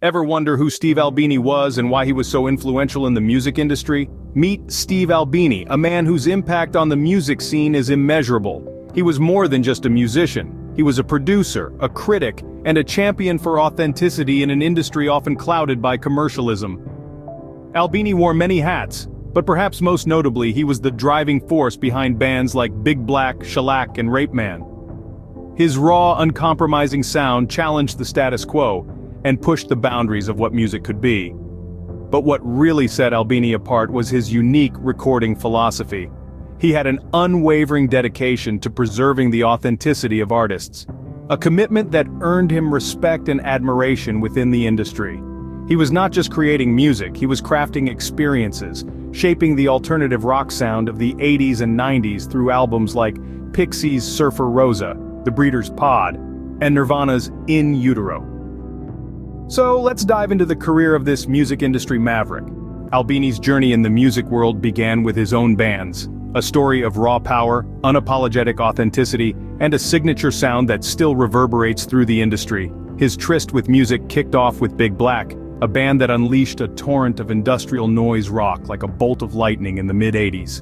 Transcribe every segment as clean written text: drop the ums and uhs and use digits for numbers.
Ever wonder who Steve Albini was and why he was so influential in the music industry? Meet Steve Albini, a man whose impact on the music scene is immeasurable. He was more than just a musician. He was a producer, a critic, and a champion for authenticity in an industry often clouded by commercialism. Albini wore many hats, but perhaps most notably he was the driving force behind bands like Big Black, Shellac, and Rape Man. His raw, uncompromising sound challenged the status quo and pushed the boundaries of what music could be. But what really set Albini apart was his unique recording philosophy. He had an unwavering dedication to preserving the authenticity of artists, a commitment that earned him respect and admiration within the industry. He was not just creating music, he was crafting experiences, shaping the alternative rock sound of the 80s and 90s through albums like Pixies' Surfer Rosa, The Breeders' Pod, and Nirvana's In Utero. So let's dive into the career of this music industry maverick. Albini's journey in the music world began with his own bands, a story of raw power, unapologetic authenticity, and a signature sound that still reverberates through the industry. His tryst with music kicked off with Big Black, a band that unleashed a torrent of industrial noise rock like a bolt of lightning in the mid-80s.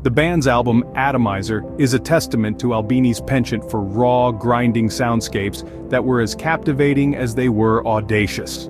The band's album, Atomizer, is a testament to Albini's penchant for raw, grinding soundscapes that were as captivating as they were audacious.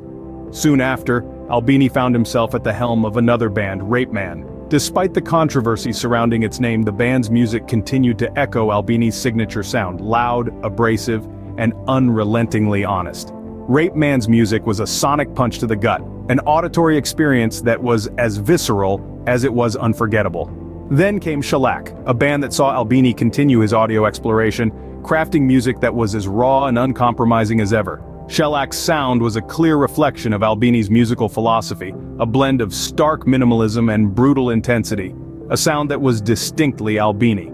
Soon after, Albini found himself at the helm of another band, Rape Man. Despite the controversy surrounding its name, the band's music continued to echo Albini's signature sound, loud, abrasive, and unrelentingly honest. Rape Man's music was a sonic punch to the gut, an auditory experience that was as visceral as it was unforgettable. Then came Shellac, a band that saw Albini continue his audio exploration, crafting music that was as raw and uncompromising as ever. Shellac's sound was a clear reflection of Albini's musical philosophy, a blend of stark minimalism and brutal intensity, a sound that was distinctly Albini.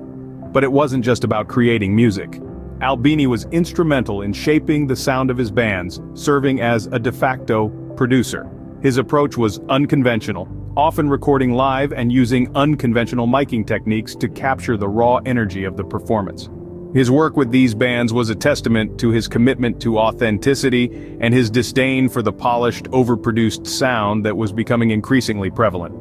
But it wasn't just about creating music. Albini was instrumental in shaping the sound of his bands, serving as a de facto producer. His approach was unconventional, often recording live and using unconventional miking techniques to capture the raw energy of the performance. His work with these bands was a testament to his commitment to authenticity and his disdain for the polished, overproduced sound that was becoming increasingly prevalent.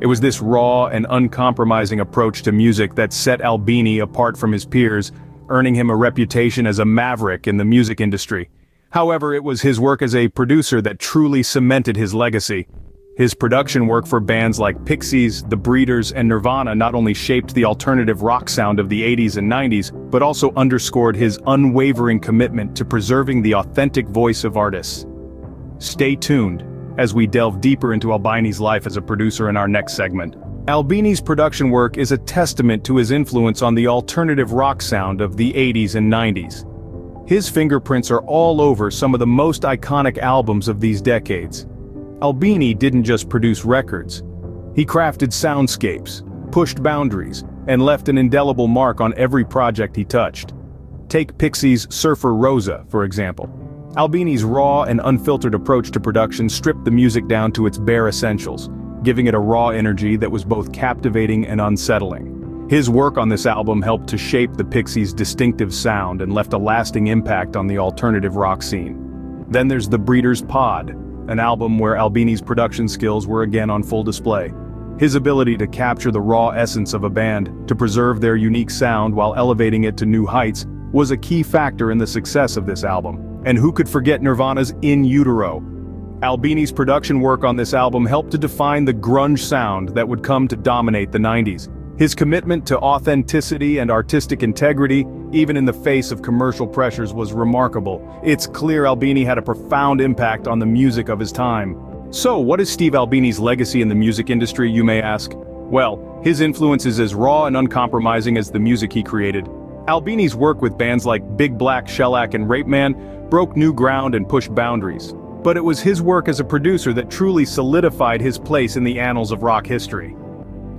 It was this raw and uncompromising approach to music that set Albini apart from his peers, earning him a reputation as a maverick in the music industry. However, it was his work as a producer that truly cemented his legacy. His production work for bands like Pixies, The Breeders, and Nirvana not only shaped the alternative rock sound of the 80s and 90s, but also underscored his unwavering commitment to preserving the authentic voice of artists. Stay tuned as we delve deeper into Albini's life as a producer in our next segment. Albini's production work is a testament to his influence on the alternative rock sound of the 80s and 90s. His fingerprints are all over some of the most iconic albums of these decades. Albini didn't just produce records. He crafted soundscapes, pushed boundaries, and left an indelible mark on every project he touched. Take Pixies' Surfer Rosa, for example. Albini's raw and unfiltered approach to production stripped the music down to its bare essentials, giving it a raw energy that was both captivating and unsettling. His work on this album helped to shape the Pixies' distinctive sound and left a lasting impact on the alternative rock scene. Then there's The Breeders' Pod, an album where Albini's production skills were again on full display. His ability to capture the raw essence of a band, to preserve their unique sound while elevating it to new heights, was a key factor in the success of this album. And who could forget Nirvana's In Utero? Albini's production work on this album helped to define the grunge sound that would come to dominate the 90s. His commitment to authenticity and artistic integrity, even in the face of commercial pressures, was remarkable. It's clear Albini had a profound impact on the music of his time. So, what is Steve Albini's legacy in the music industry, you may ask? Well, his influence is as raw and uncompromising as the music he created. Albini's work with bands like Big Black, Shellac, and Rape Man broke new ground and pushed boundaries. But it was his work as a producer that truly solidified his place in the annals of rock history.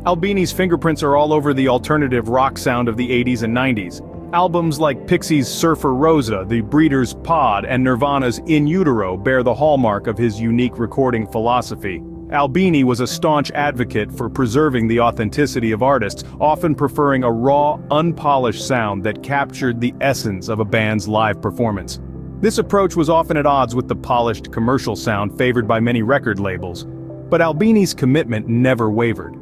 Albini's fingerprints are all over the alternative rock sound of the 80s and 90s. Albums like Pixies' Surfer Rosa, The Breeders' Pod, and Nirvana's In Utero bear the hallmark of his unique recording philosophy. Albini was a staunch advocate for preserving the authenticity of artists, often preferring a raw, unpolished sound that captured the essence of a band's live performance. This approach was often at odds with the polished commercial sound favored by many record labels, but Albini's commitment never wavered.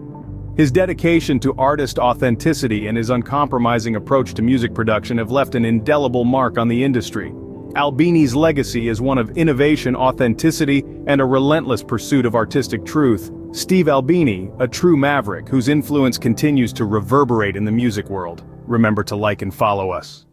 His dedication to artist authenticity and his uncompromising approach to music production have left an indelible mark on the industry. Albini's legacy is one of innovation, authenticity, and a relentless pursuit of artistic truth. Steve Albini, a true maverick whose influence continues to reverberate in the music world. Remember to like and follow us.